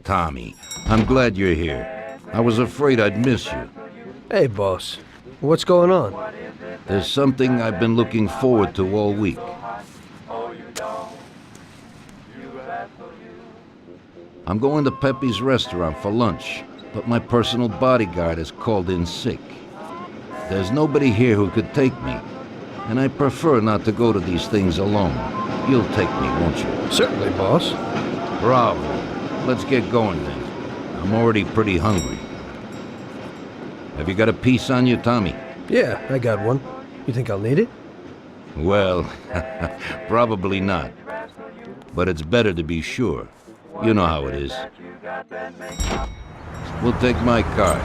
Tommy. I'm glad you're here. I was afraid I'd miss you. Hey, boss. What's going on? There's something I've been looking forward to all week. I'm going to Pepe's restaurant for lunch, but my personal bodyguard is called in sick. There's nobody here who could take me, and I prefer not to go to these things alone. You'll take me, won't you? Certainly, boss. Bravo. Let's get going then. I'm already pretty hungry. Have you got a piece on you, Tommy? Yeah, I got one. You think I'll need it? Well, probably not. But it's better to be sure. You know how it is. We'll take my card.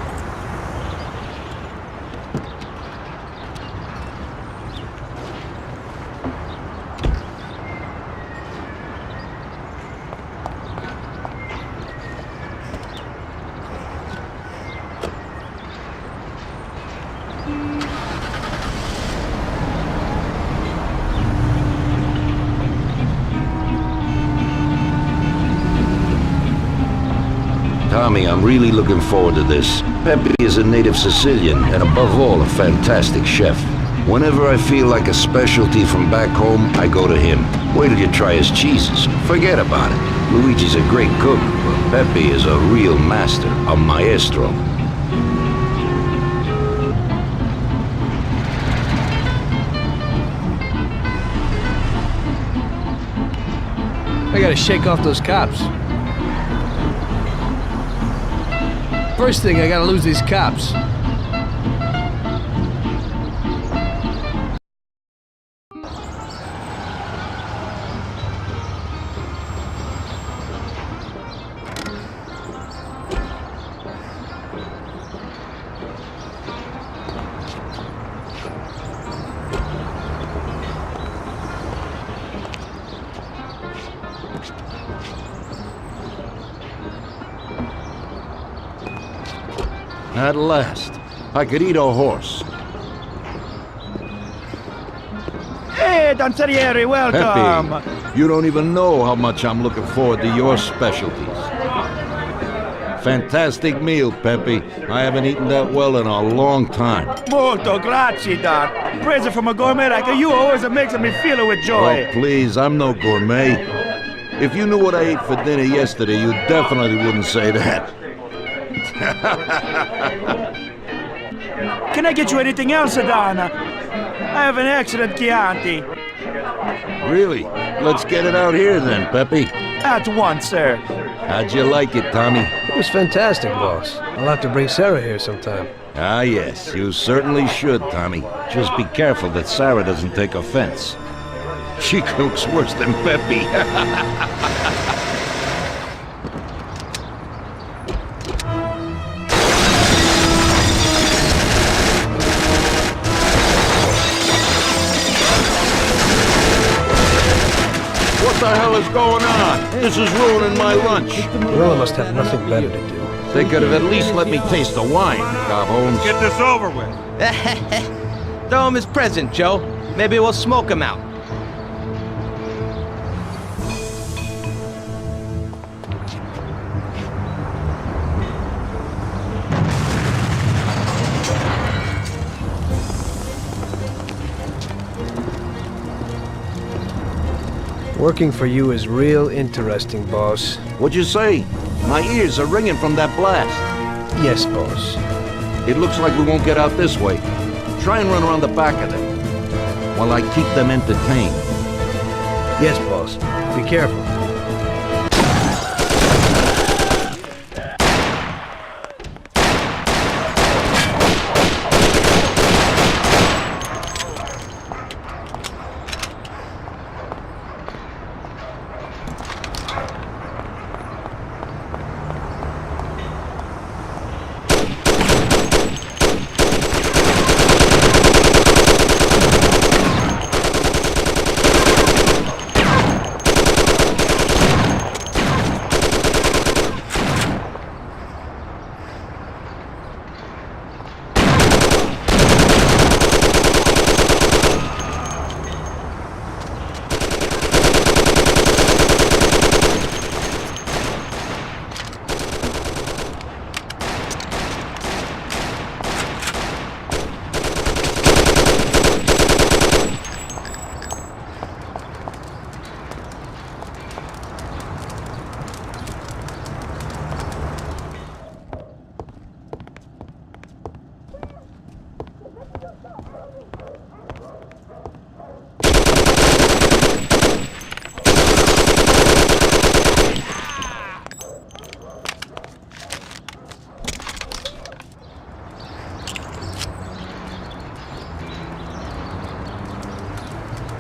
Tommy, I'm really looking forward to this. Pepe is a native Sicilian and above all a fantastic chef. Whenever I feel like a specialty from back home, I go to him. Wait till you try his cheeses. Forget about it. Luigi's a great cook, but Pepe is a real master, a maestro. I gotta shake off those cops. First thing, I gotta lose these cops. At last, I could eat a horse. Hey, Danzerieri, welcome! Pepe, you don't even know how much I'm looking forward to your specialties. Fantastic meal, Pepe. I haven't eaten that well in a long time. Molto grazie, Don. Praise from a gourmet like you always makes me feel it with joy. Oh, please, I'm no gourmet. If you knew what I ate for dinner yesterday, you definitely wouldn't say that. Can I get you anything else, Don? I have an excellent Chianti. Really? Let's get it out here then, Pepe. At once, sir. How'd you like it, Tommy? It was fantastic, boss. I'll have to bring Sarah here sometime. Ah, yes, you certainly should, Tommy. Just be careful that Sarah doesn't take offense. She cooks worse than Pepe. What the hell is going on? This is ruining my lunch. Well, I must have nothing better to do. They could have at least let me taste the wine, Cobb Holmes. Get this over with. Throw him his present, Joe. Maybe we'll smoke him out. Working for you is real interesting, boss. What'd you say? My ears are ringing from that blast. Yes, boss. It looks like we won't get out this way. Try and run around the back of them while I keep them entertained. Yes, boss. Be careful.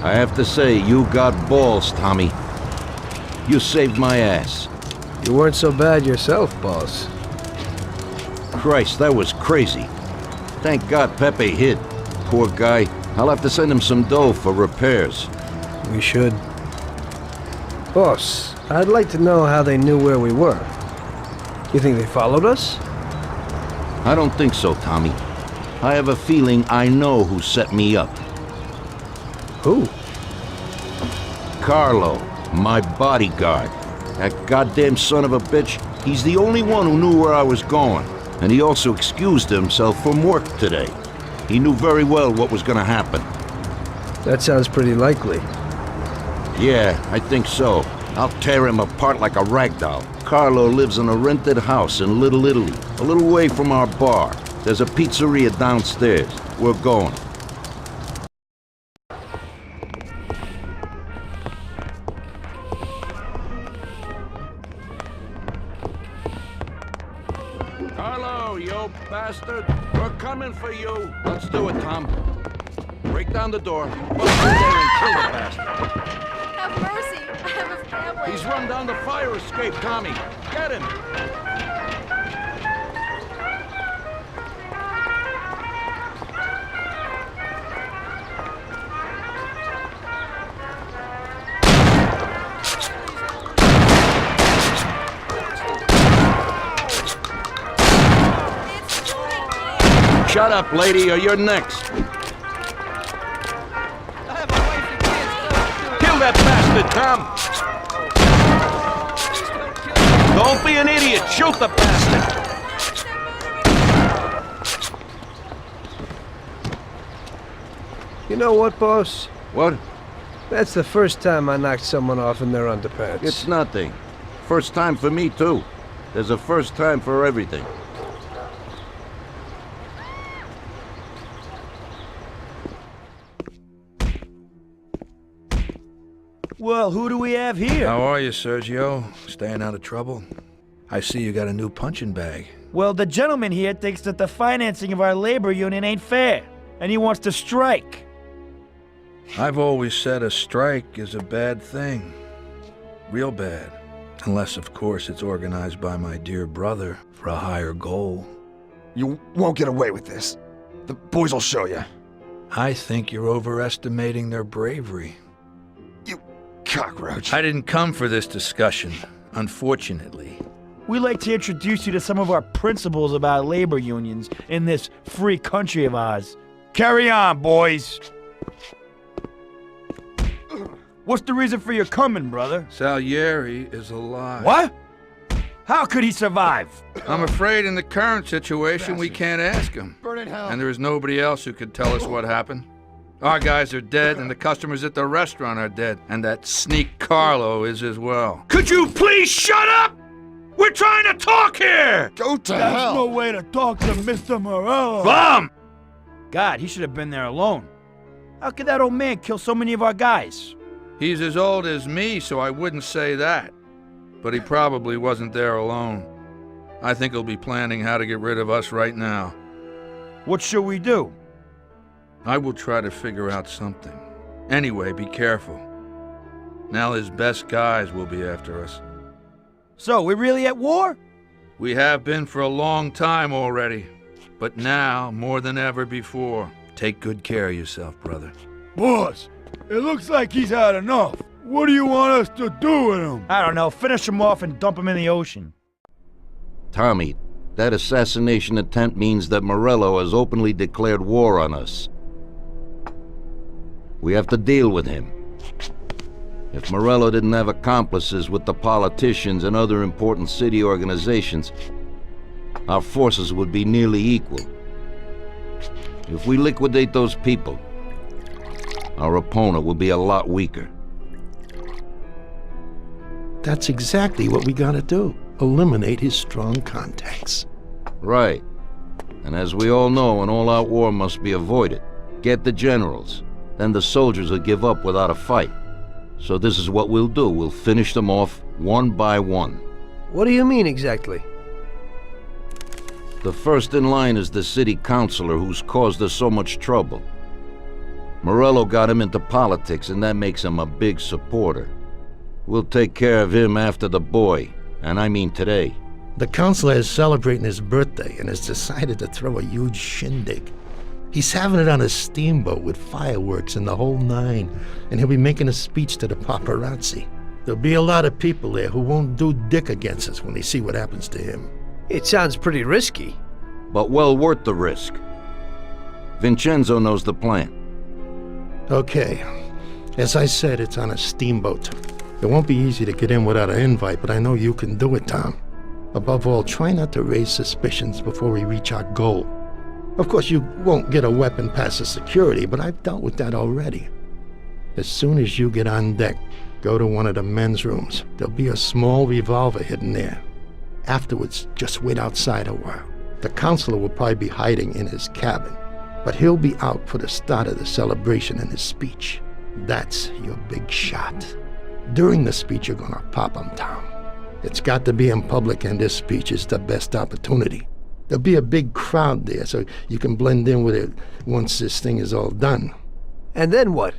I have to say, you got balls, Tommy. You saved my ass. You weren't so bad yourself, boss. Christ, that was crazy. Thank God Pepe hid. Poor guy. I'll have to send him some dough for repairs. We should. Boss, I'd like to know how they knew where we were. You think they followed us? I don't think so, Tommy. I have a feeling I know who set me up. Who? Carlo, my bodyguard. That goddamn son of a bitch, he's the only one who knew where I was going. And he also excused himself from work today. He knew very well what was gonna happen. That sounds pretty likely. Yeah, I think so. I'll tear him apart like a ragdoll. Carlo lives in a rented house in Little Italy, a little way from our bar. There's a pizzeria downstairs. We're going. Carlo, you bastard! We're coming for you! Let's do it, Tom. Break down the door, bust in there and kill the bastard. Have mercy! I have a family! He's run down the fire escape, Tommy! Get him! Shut up, lady, or you're next. Kill that bastard, Tom! Don't be an idiot! Shoot the bastard! You know what, boss? What? That's the first time I knocked someone off in their underpants. It's nothing. First time for me, too. There's a first time for everything. Well, who do we have here? How are you, Sergio? Staying out of trouble? I see you got a new punching bag. Well, the gentleman here thinks that the financing of our labor union ain't fair, and he wants to strike. I've always said a strike is a bad thing. Real bad. Unless, of course, it's organized by my dear brother for a higher goal. You won't get away with this. The boys will show you. I think you're overestimating their bravery. You cockroach. I didn't come for this discussion, unfortunately. We'd like to introduce you to some of our principles about labor unions in this free country of ours. Carry on, boys. What's the reason for your coming, brother? Salieri is alive. What? How could he survive? I'm afraid in the current situation we can't ask him. Burn in hell. And there is nobody else who could tell us what happened. Our guys are dead, and the customers at the restaurant are dead. And that sneak Carlo is as well. Could you please shut up? We're trying to talk here! Go to That's hell. no way to talk to Mr. Morello. Bum! God, he should have been there alone. How could that old man kill so many of our guys? He's as old as me, so I wouldn't say that. But he probably wasn't there alone. I think he'll be planning how to get rid of us right now. What should we do? I will try to figure out something. Anyway, be careful. Now his best guys will be after us. So, we're really at war? We have been for a long time already. But now, more than ever before. Take good care of yourself, brother. Boss, it looks like he's had enough. What do you want us to do with him? I don't know. Finish him off and dump him in the ocean. Tommy, that assassination attempt means that Morello has openly declared war on us. We have to deal with him. If Morello didn't have accomplices with the politicians and other important city organizations, our forces would be nearly equal. If we liquidate those people, our opponent will be a lot weaker. That's exactly what we gotta do. Eliminate his strong contacts. Right. And as we all know, an all-out war must be avoided. Get the generals. Then the soldiers will give up without a fight. So this is what we'll do. We'll finish them off one by one. What do you mean exactly? The first in line is the city councilor who's caused us so much trouble. Morello got him into politics, and that makes him a big supporter. We'll take care of him after the boy, and I mean today. The counselor is celebrating his birthday and has decided to throw a huge shindig. He's having it on a steamboat with fireworks and the whole nine, and he'll be making a speech to the paparazzi. There'll be a lot of people there who won't do dick against us when they see what happens to him. It sounds pretty risky. But well worth the risk. Vincenzo knows the plan. Okay. As I said, it's on a steamboat. It won't be easy to get in without an invite, but I know you can do it, Tom. Above all, try not to raise suspicions before we reach our goal. Of course, you won't get a weapon past the security, but I've dealt with that already. As soon as you get on deck, go to one of the men's rooms. There'll be a small revolver hidden there. Afterwards, just wait outside a while. The counselor will probably be hiding in his cabin, but he'll be out for the start of the celebration and his speech. That's your big shot. During the speech, you're gonna pop him, Tom. It's got to be in public, and this speech is the best opportunity. There'll be a big crowd there, so you can blend in with it once this thing is all done. And then what?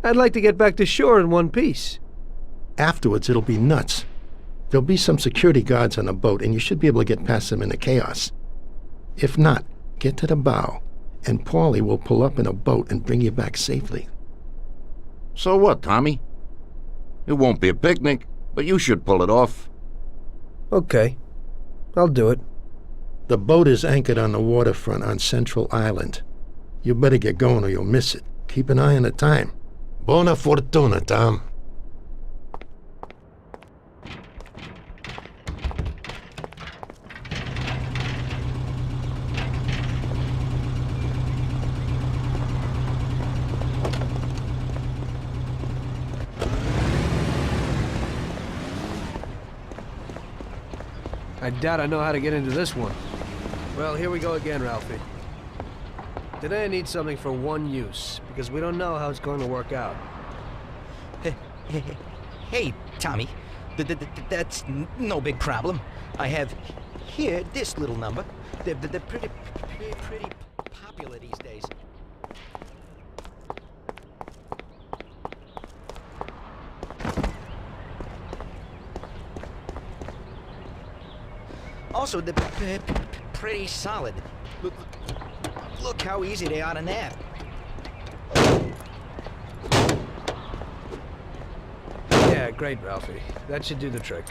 I'd like to get back to shore in one piece. Afterwards, it'll be nuts. There'll be some security guards on the boat, and you should be able to get past them in the chaos. If not, get to the bow, and Paulie will pull up in a boat and bring you back safely. So what, Tommy? It won't be a picnic, but you should pull it off. Okay. I'll do it. The boat is anchored on the waterfront on Central Island. You better get going or you'll miss it. Keep an eye on the time. Buona fortuna, Tom. I doubt I know how to get into this one. Well, here we go again, Ralphie. Today I need something for one use, because we don't know how it's going to work out. Hey, Tommy. That's no big problem. I have here this little number. They're pretty popular these days. Also, they're pretty solid. Look how easy they are to nab. Yeah, great, Ralphie. That should do the trick.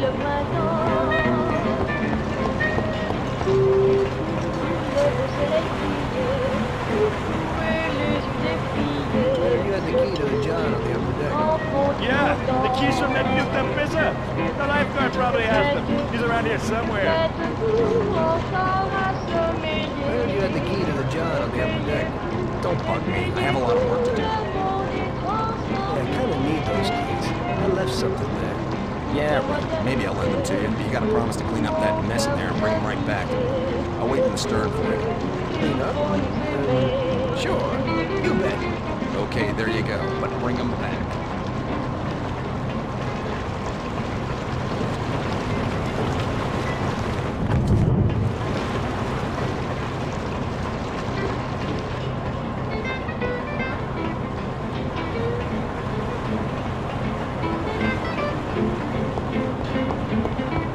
You had the key to the John on the upper deck. Yeah, the keys from that new tapizza. The lifeguard probably has them. He's around here somewhere. I heard you had the key to the John on the upper deck. Don't bug me. I have a lot of work to do. Yeah, I kind of need those keys. I left something there. Yeah, right. Maybe I'll lend them to you, but you gotta promise to clean up that mess in there and bring them right back. I'll wait in the stern for you. Clean up? Sure. You bet. Okay, there you go, but bring them back.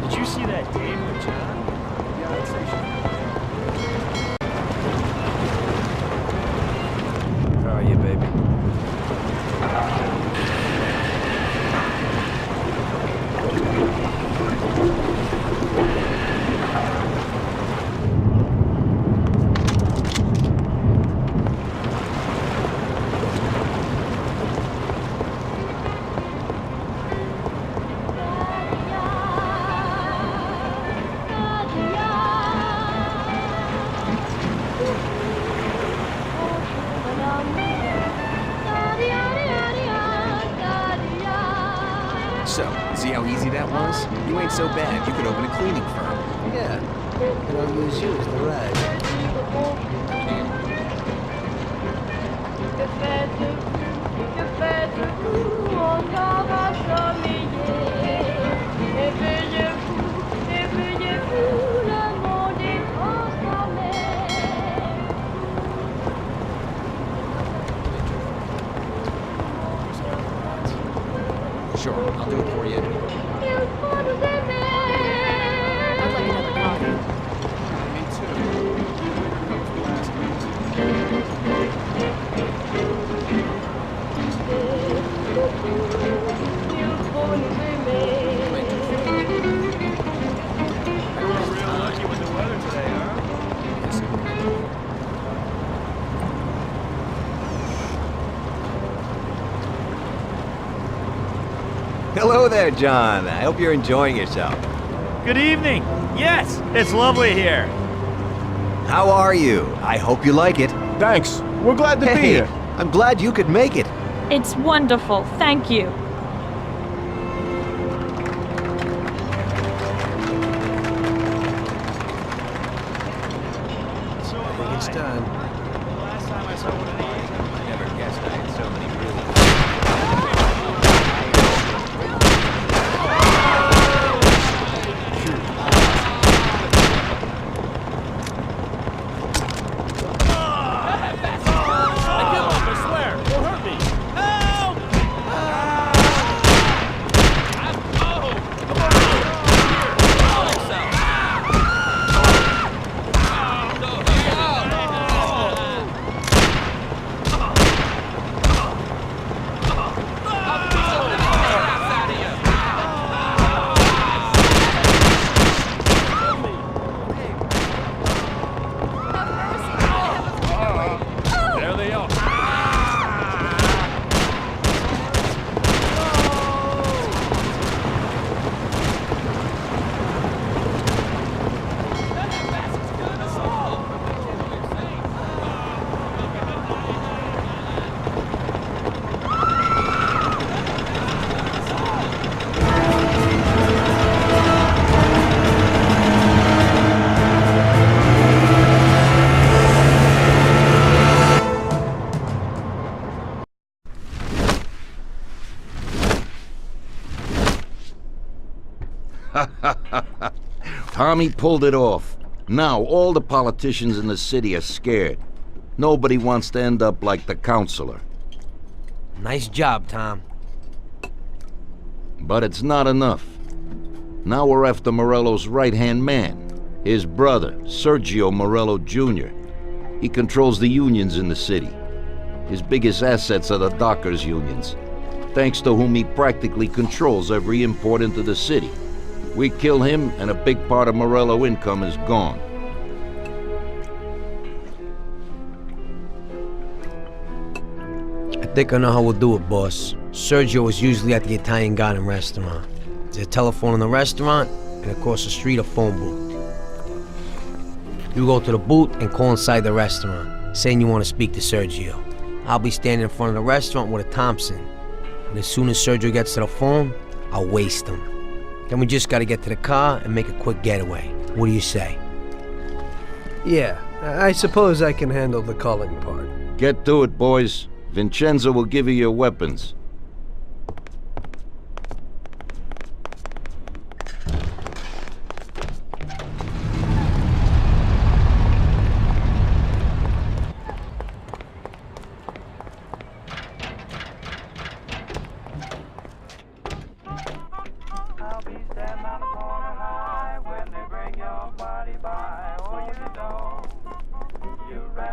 Did you see that date with John? How are you, baby? So, see how easy that was? You ain't so bad. You could open a cleaning firm. Yeah. And I'll use you as the rag. Sure, I'll do it for you. I'd like another coffee. Me too. Real lucky with the weather today, huh? Hello there, John. I hope you're enjoying yourself. Good evening. Yes, it's lovely here. How are you? I hope you like it. Thanks. We're glad to be Hey, here. I'm glad you could make it. It's wonderful, thank you. So I am think it's I. done. The last time I saw one of these, I never guessed I had so many really... Tommy pulled it off. Now all the politicians in the city are scared. Nobody wants to end up like the counselor. Nice job, Tom. But it's not enough. Now we're after Morello's right-hand man, his brother, Sergio Morello Jr. He controls the unions in the city. His biggest assets are the dockers' unions, thanks to whom he practically controls every import into the city. We kill him, and a big part of Morello income is gone. I think I know how we'll do it, boss. Sergio is usually at the Italian Garden restaurant. There's a telephone in the restaurant, and across the street a phone booth. You go to the booth and call inside the restaurant, saying you want to speak to Sergio. I'll be standing in front of the restaurant with a Thompson, and as soon as Sergio gets to the phone, I'll waste him. Then we just gotta get to the car and make a quick getaway. What do you say? Yeah, I suppose I can handle the calling part. Get to it, boys. Vincenzo will give you your weapons.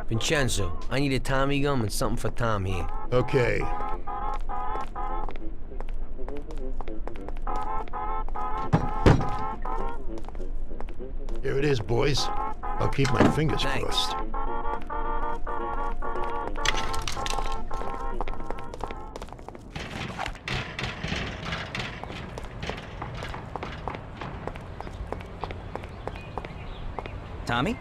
Vincenzo, I need a Tommy gum and something for Tom here. Okay. Here it is, boys. I'll keep my fingers crossed. Tommy?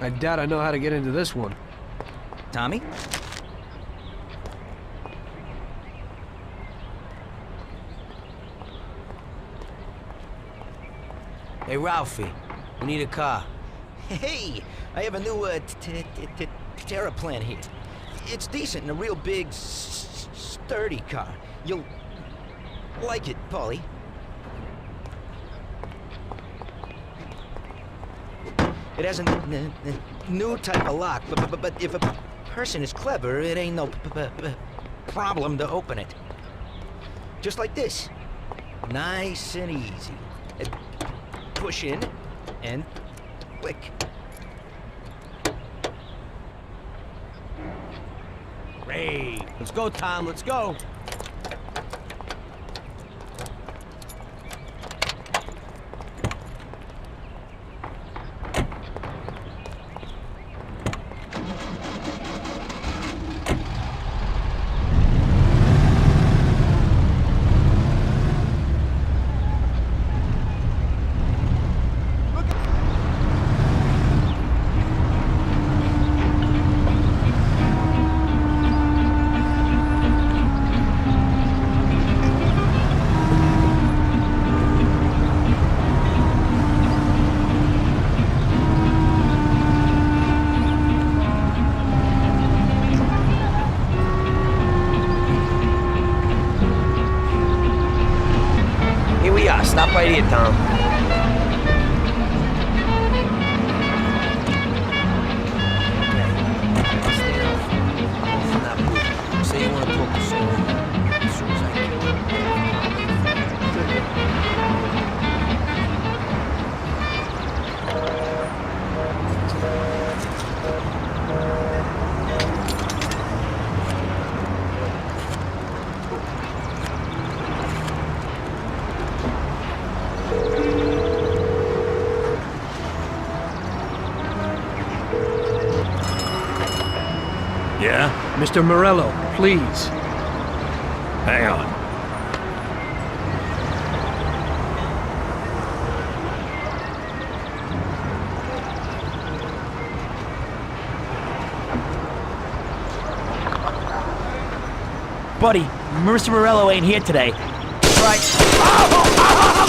I doubt I know how to get into this one. Tommy? Hey, Ralphie, we need a car. Hey, I have a new Terra plan here. It's decent and a real big, sturdy car. You'll like it, Paulie. It has a new type of lock, but if a person is clever, it ain't no problem to open it. Just like this. Nice and easy. Push in and click. Great. Let's go, Tom, let's go. Stop right here, Tom. Stay off from that booth. Say you want to talk to someone as soon as I can. Yeah? Mr. Morello, please. Hang on. Buddy, Mr. Morello ain't here today. Right.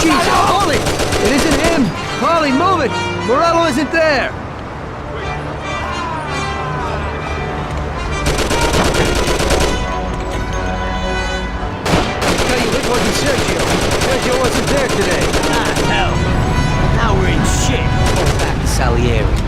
Jesus, Paulie! It isn't him! Paulie, move it! Morello isn't there! Sergio wasn't there today. Ah, hell. Now we're in shit. Go back to Salieri.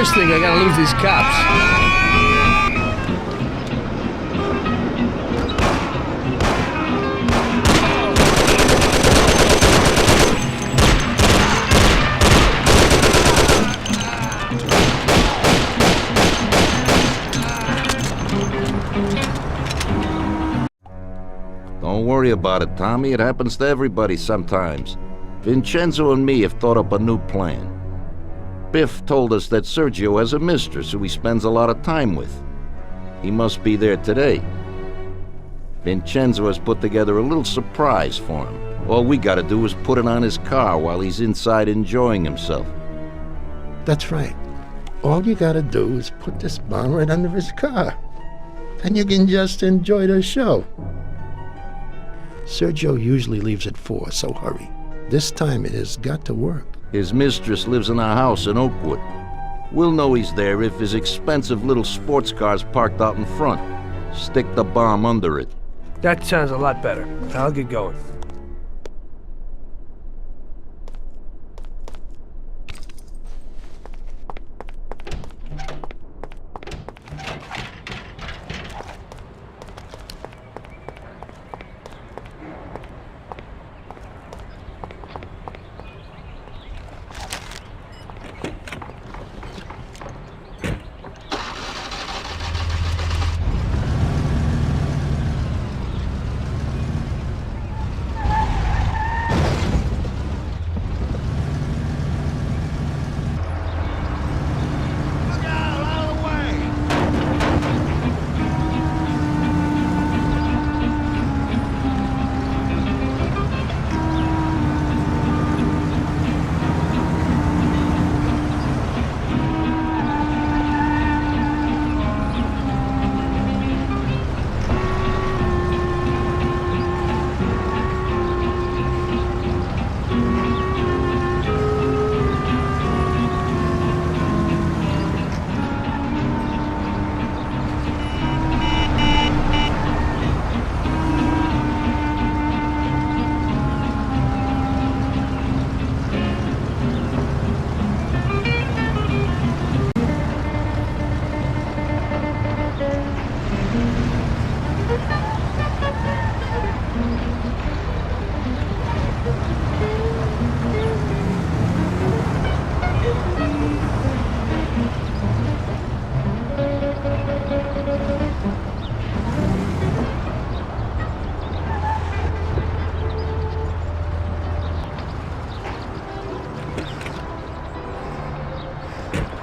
First thing, I gotta lose these cops. Don't worry about it, Tommy. It happens to everybody sometimes. Vincenzo and me have thought up a new plan. Biff told us that Sergio has a mistress who he spends a lot of time with. He must be there today. Vincenzo has put together a little surprise for him. All we gotta do is put it on his car while he's inside enjoying himself. That's right. All you gotta do is put this bomb right under his car. And you can just enjoy the show. Sergio usually leaves at 4, so hurry. This time it has got to work. His mistress lives in a house in Oakwood. We'll know he's there if his expensive little sports car's parked out in front. Stick the bomb under it. That sounds a lot better. I'll get going.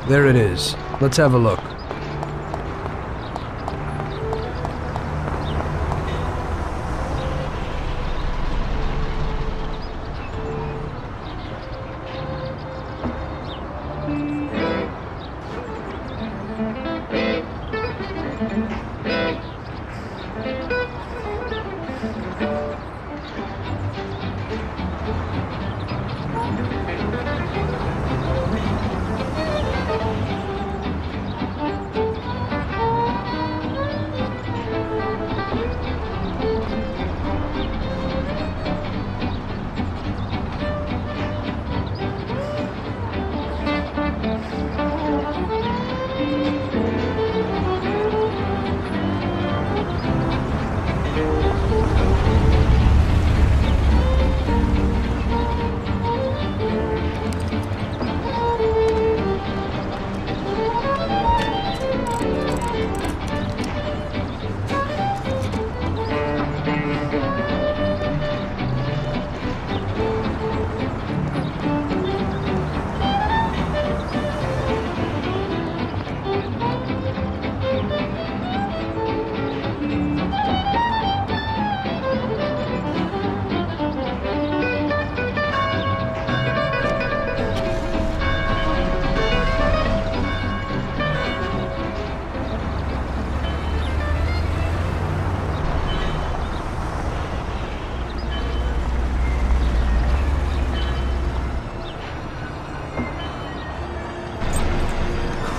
There it is. Let's have a look.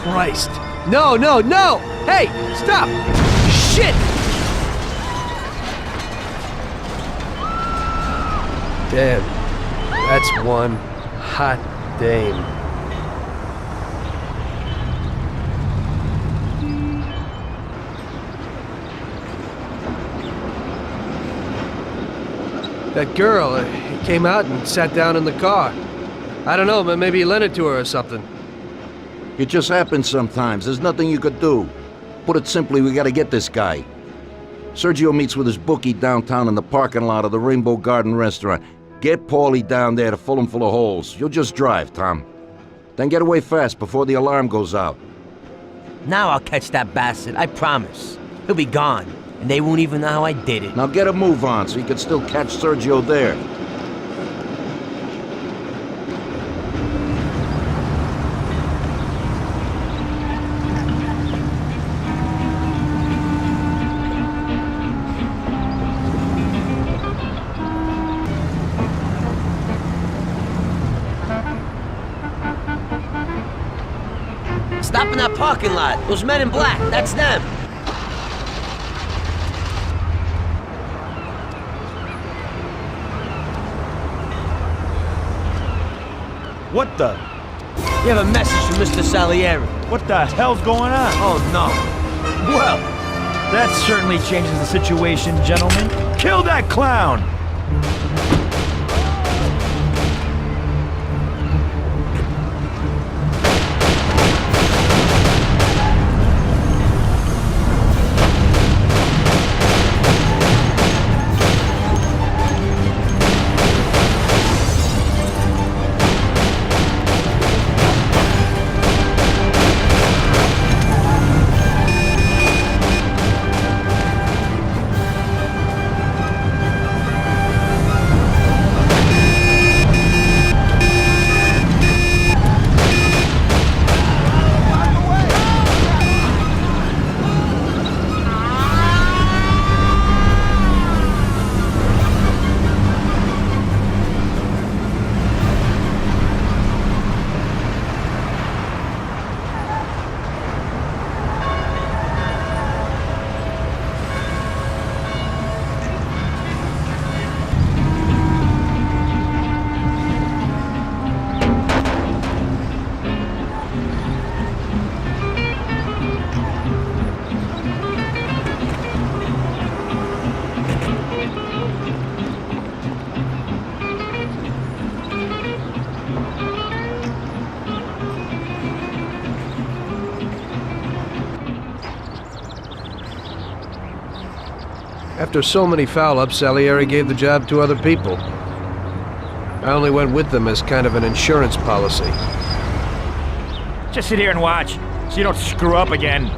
Christ. No, no, no! Hey, stop! Shit! Damn. That's one hot dame. That girl came out and sat down in the car. I don't know, but maybe he lent it to her or something. It just happens sometimes. There's nothing you could do. Put it simply, we gotta get this guy. Sergio meets with his bookie downtown in the parking lot of the Rainbow Garden restaurant. Get Paulie down there to fill him full of holes. You'll just drive, Tom. Then get away fast before the alarm goes out. Now I'll catch that bastard, I promise. He'll be gone, and they won't even know how I did it. Now get a move on so you can still catch Sergio there. Stop in that parking lot. Those men in black, that's them. What the? You have a message from Mr. Salieri. What the hell's going on? Oh, no. Well, that certainly changes the situation, gentlemen. Kill that clown! After so many foul-ups, Salieri gave the job to other people. I only went with them as kind of an insurance policy. Just sit here and watch, so you don't screw up again.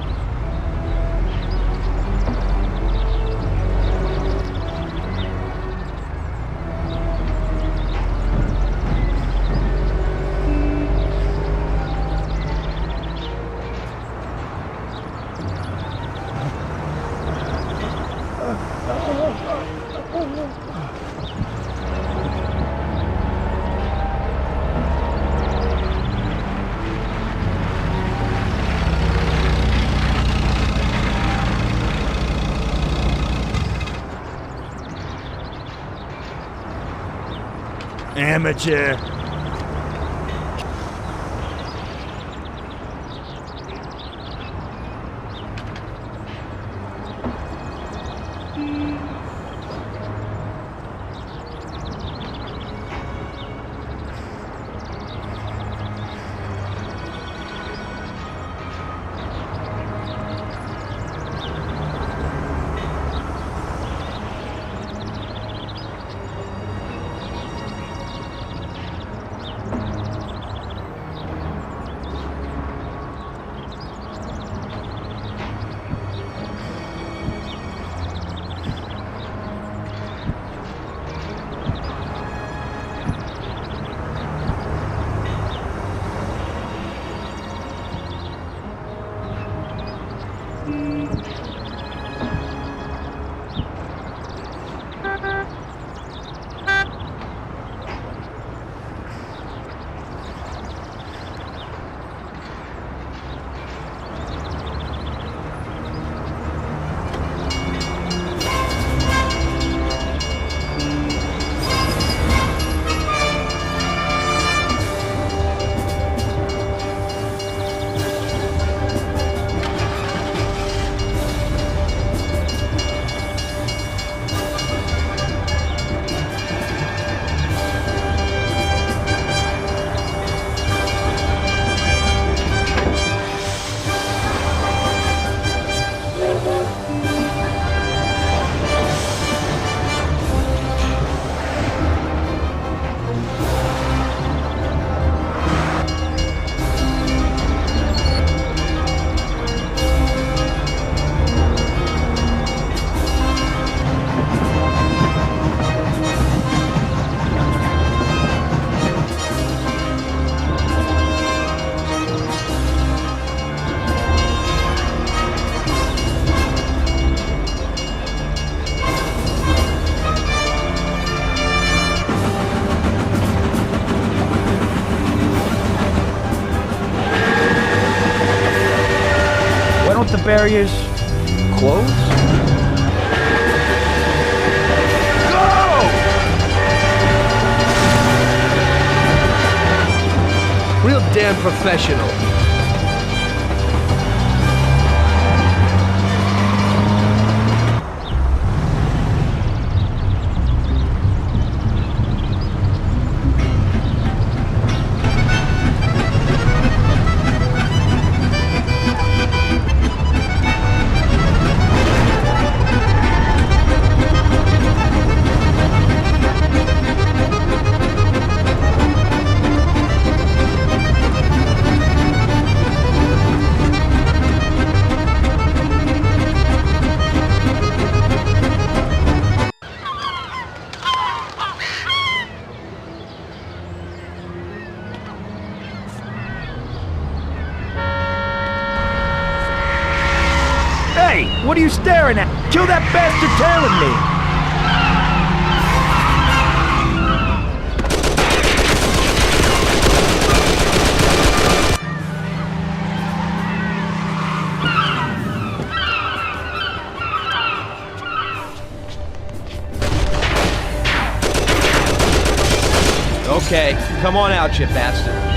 Amateur. areas? Clothes? Real damn professional. Hey, what are you staring at? Kill that bastard tailing me! Okay, come on out, you bastard.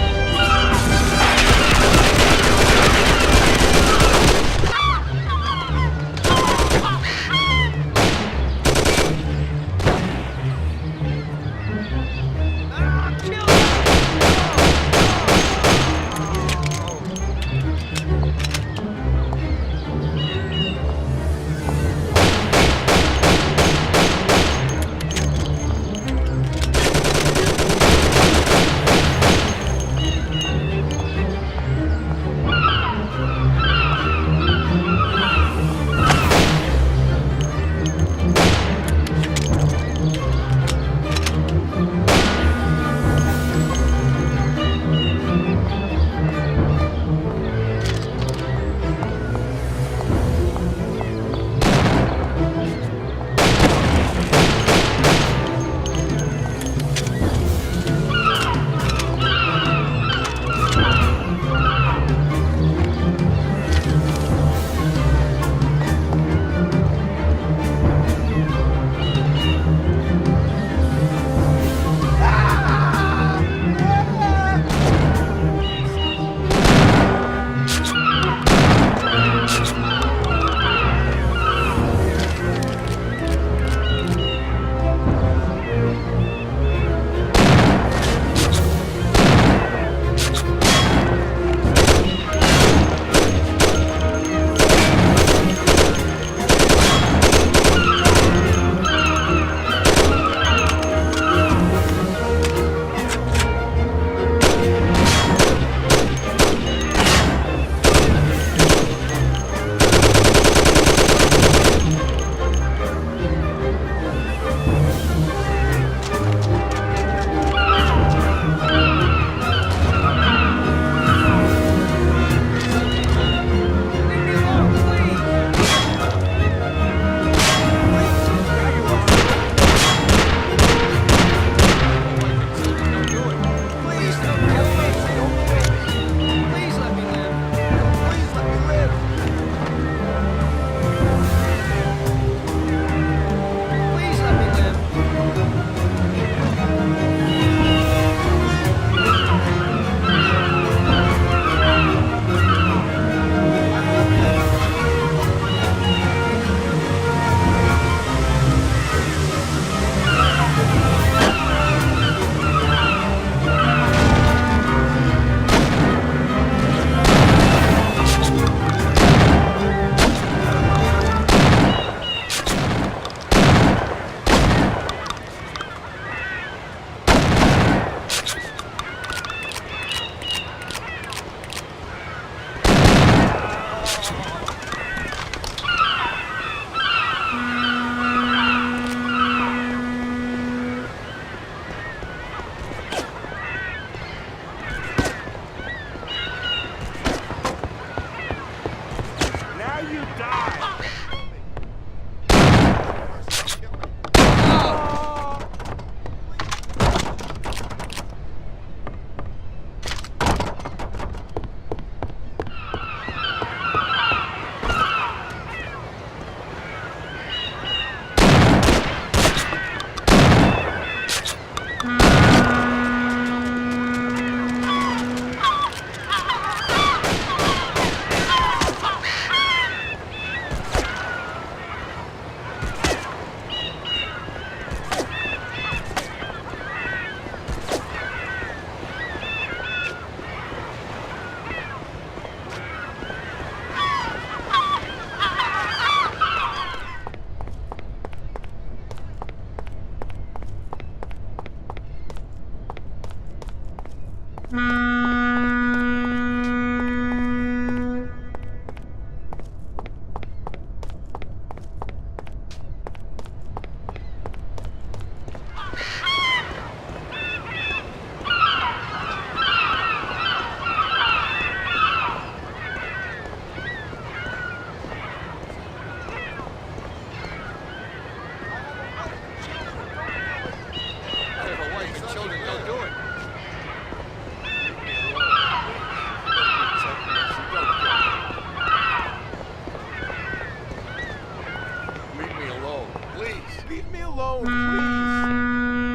please. Leave me alone, please.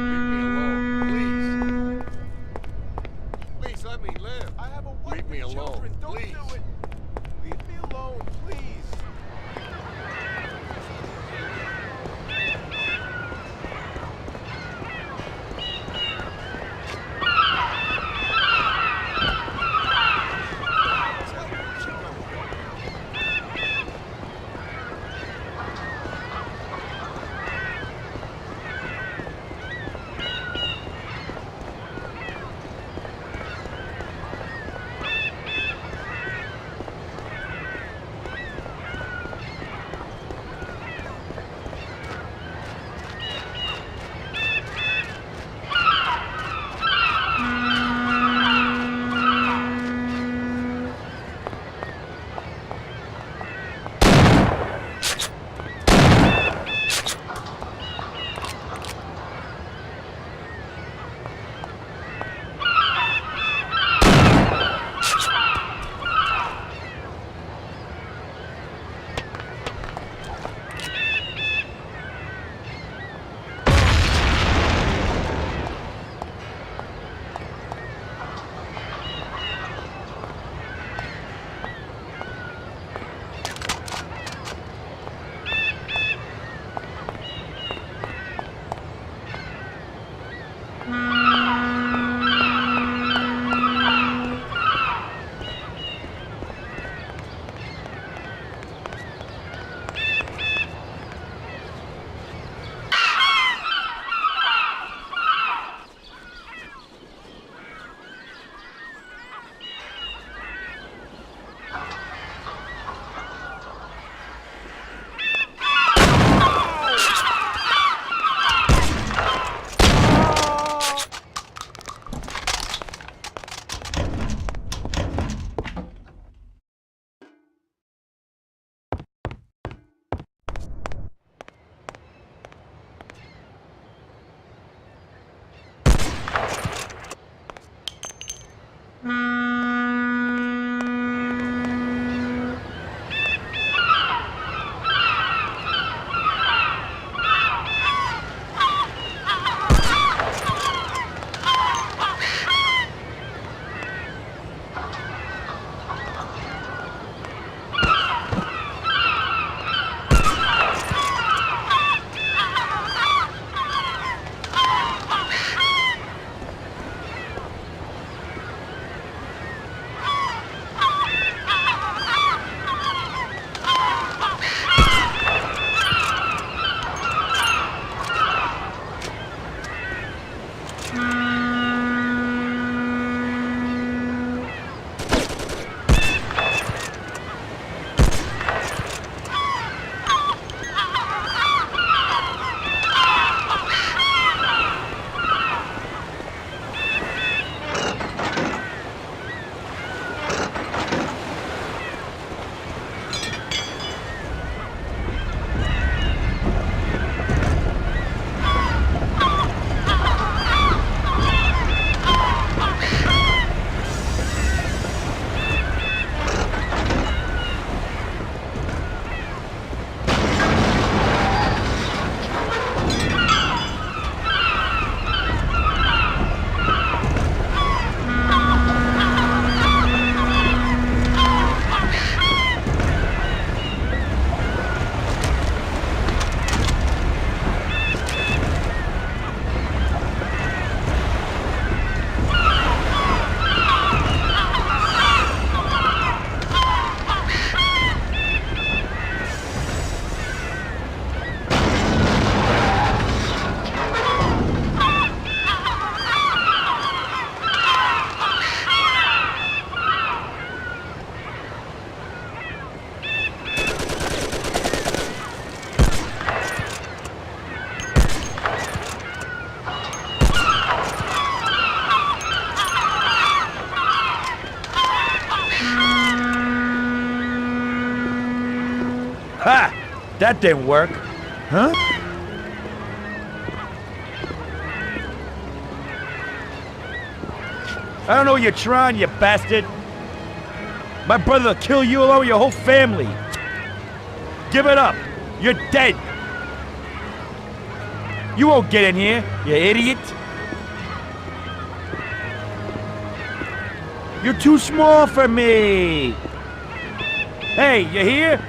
Leave me alone, please. Please let me live. I have a wife Leave me and alone, children. Don't please. Do it. Leave me alone, please. Ha! That didn't work. Huh? I don't know what you're trying, you bastard. My brother will kill you along with your whole family. Give it up. You're dead. You won't get in here, you idiot. You're too small for me. Hey, you here?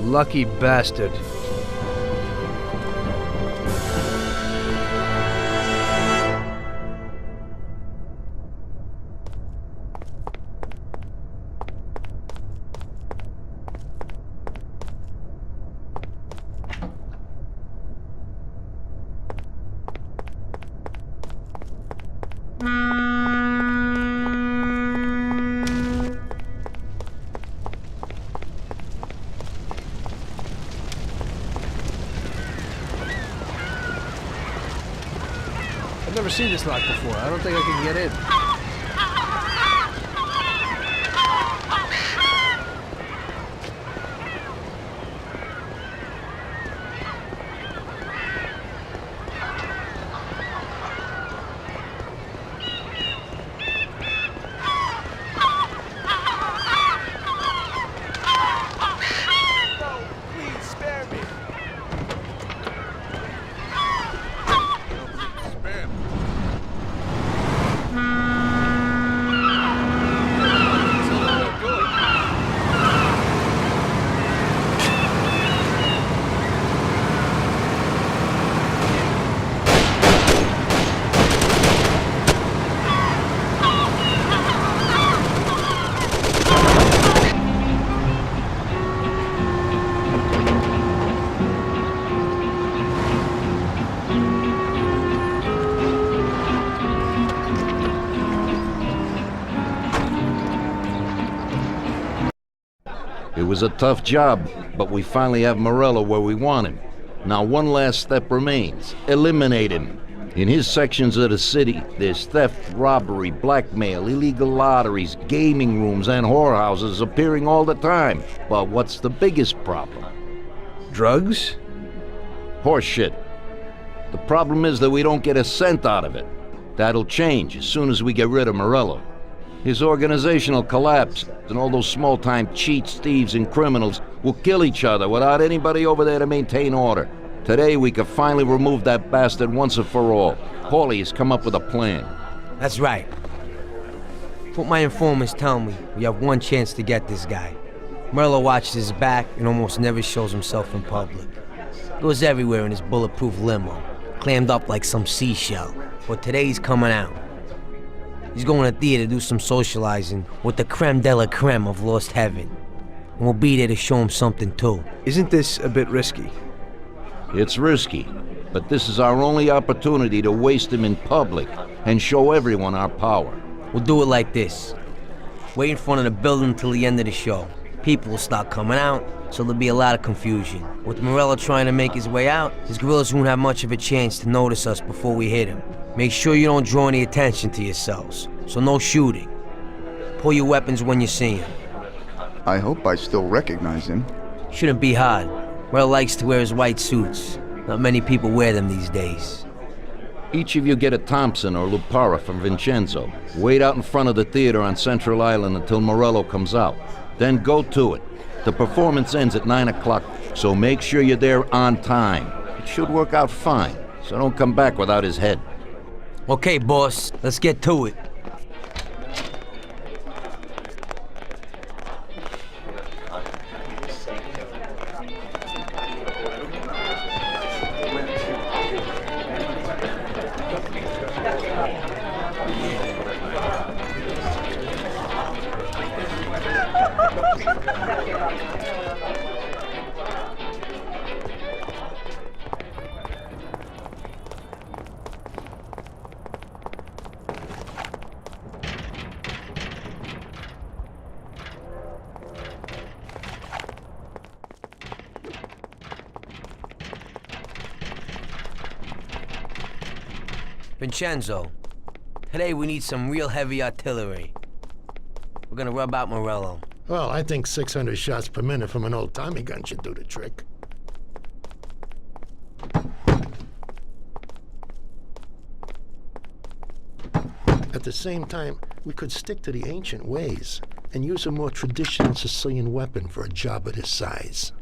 Lucky bastard. I've never seen this lock before. I don't think I can get in. It was a tough job, but we finally have Morello where we want him. Now one last step remains. Eliminate him. In his sections of the city, there's theft, robbery, blackmail, illegal lotteries, gaming rooms, and whorehouses appearing all the time. But what's the biggest problem? Drugs? Horseshit. The problem is that we don't get a cent out of it. That'll change as soon as we get rid of Morello. His organization will collapse, and all those small-time cheats, thieves, and criminals will kill each other without anybody over there to maintain order. Today, we can finally remove that bastard once and for all. Paulie has come up with a plan. That's right. What my informants tell me, we have one chance to get this guy. Morello watches his back and almost never shows himself in public. Goes everywhere in his bulletproof limo, clammed up like some seashell. But today he's coming out. He's going to theater to do some socializing with the creme de la creme of Lost Heaven. And we'll be there to show him something too. Isn't this a bit risky? It's risky, but this is our only opportunity to waste him in public and show everyone our power. We'll do it like this. Wait in front of the building until the end of the show. People will start coming out, so there'll be a lot of confusion. With Morello trying to make his way out, his guerrillas won't have much of a chance to notice us before we hit him. Make sure you don't draw any attention to yourselves, so no shooting. Pull your weapons when you see him. I hope I still recognize him. Shouldn't be hard. Morello likes to wear his white suits. Not many people wear them these days. Each of you get a Thompson or Lupara from Vincenzo. Wait out in front of the theater on Central Island until Morello comes out. Then go to it. The performance ends at 9 o'clock, so make sure you're there on time. It should work out fine, so don't come back without his head. Okay, boss, let's get to it. Vincenzo, today we need some real heavy artillery. We're gonna rub out Morello. Well, I think 600 shots per minute from an old Tommy gun should do the trick. At the same time, we could stick to the ancient ways and use a more traditional Sicilian weapon for a job of this size.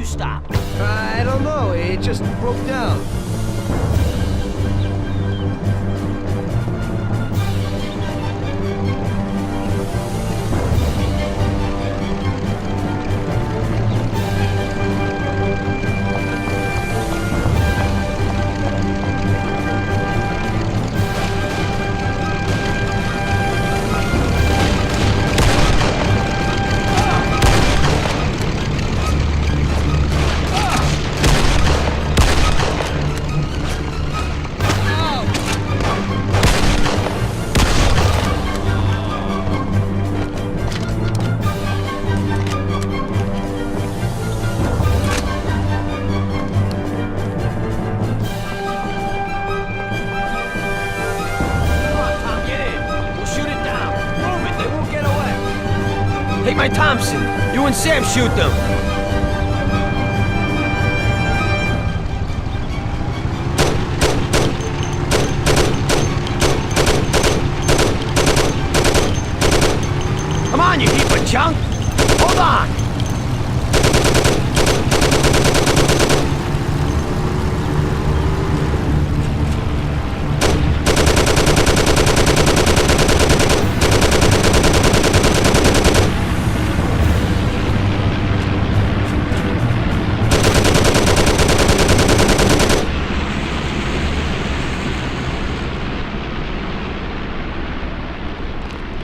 stop? I don't know, it just broke down. My Thompson, you and Sam shoot them. Come on, you heap of junk. Hold on.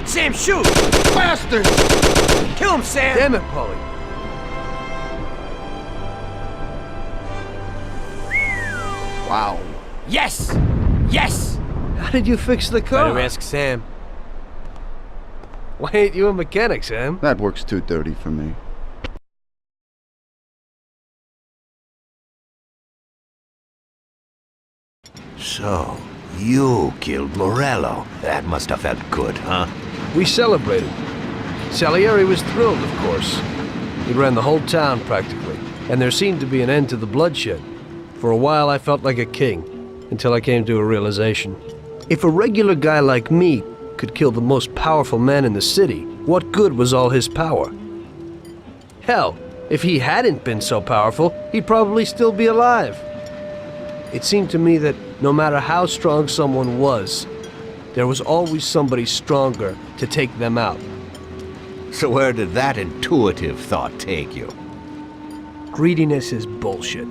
Sam, shoot! Bastard! Kill him, Sam! Damn it, Paulie. Wow. Yes! Yes! How did you fix the car? Better ask Sam. Why ain't you a mechanic, Sam? That works too dirty for me. So, you killed Morello. That must have felt good, huh? We celebrated. Salieri was thrilled, of course. He ran the whole town, practically, and there seemed to be an end to the bloodshed. For a while, I felt like a king, until I came to a realization. If a regular guy like me could kill the most powerful man in the city, what good was all his power? Hell, if he hadn't been so powerful, he'd probably still be alive. It seemed to me that no matter how strong someone was, there was always somebody stronger to take them out. So where did that intuitive thought take you? Greediness is bullshit.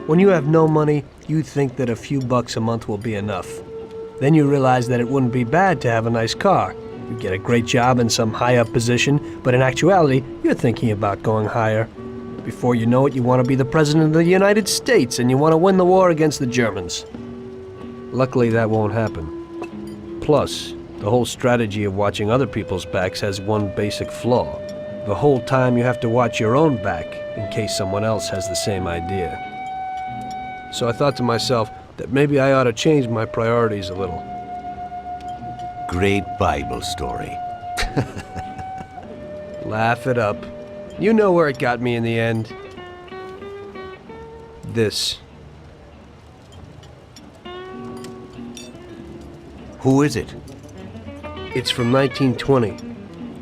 When you have no money, you think that a few bucks a month will be enough. Then you realize that it wouldn't be bad to have a nice car. You get a great job in some high-up position, but in actuality, you're thinking about going higher. Before you know it, you want to be the President of the United States, and you want to win the war against the Germans. Luckily, that won't happen. Plus, the whole strategy of watching other people's backs has one basic flaw. The whole time you have to watch your own back in case someone else has the same idea. So I thought to myself that maybe I ought to change my priorities a little. Great Bible story. Laugh it up. You know where it got me in the end. This. Who is it? It's from 1920.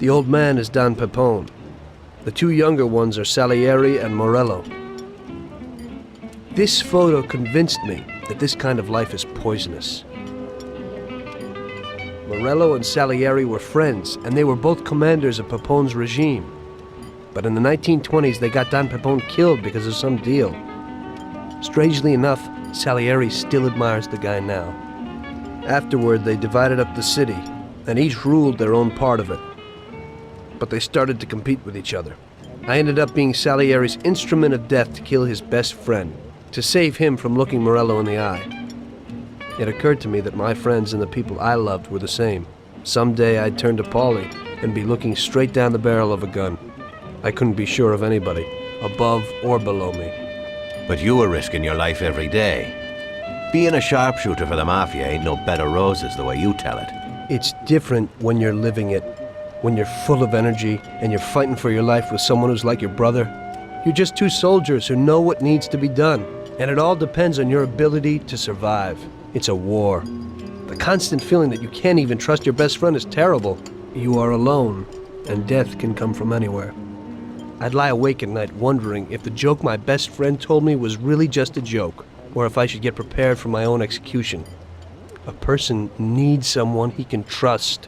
The old man is Don Pepone. The two younger ones are Salieri and Morello. This photo convinced me that this kind of life is poisonous. Morello and Salieri were friends, and they were both commanders of Pepone's regime. But in the 1920s, they got Don Pepone killed because of some deal. Strangely enough, Salieri still admires the guy now. Afterward, they divided up the city, and each ruled their own part of it. But they started to compete with each other. I ended up being Salieri's instrument of death to kill his best friend, to save him from looking Morello in the eye. It occurred to me that my friends and the people I loved were the same. Someday I'd turn to Paulie and be looking straight down the barrel of a gun. I couldn't be sure of anybody, above or below me. But you were risking your life every day. Being a sharpshooter for the Mafia ain't no bed of roses the way you tell it. It's different when you're living it, when you're full of energy and you're fighting for your life with someone who's like your brother. You're just two soldiers who know what needs to be done, and it all depends on your ability to survive. It's a war. The constant feeling that you can't even trust your best friend is terrible. You are alone, and death can come from anywhere. I'd lie awake at night wondering if the joke my best friend told me was really just a joke, or if I should get prepared for my own execution. A person needs someone he can trust.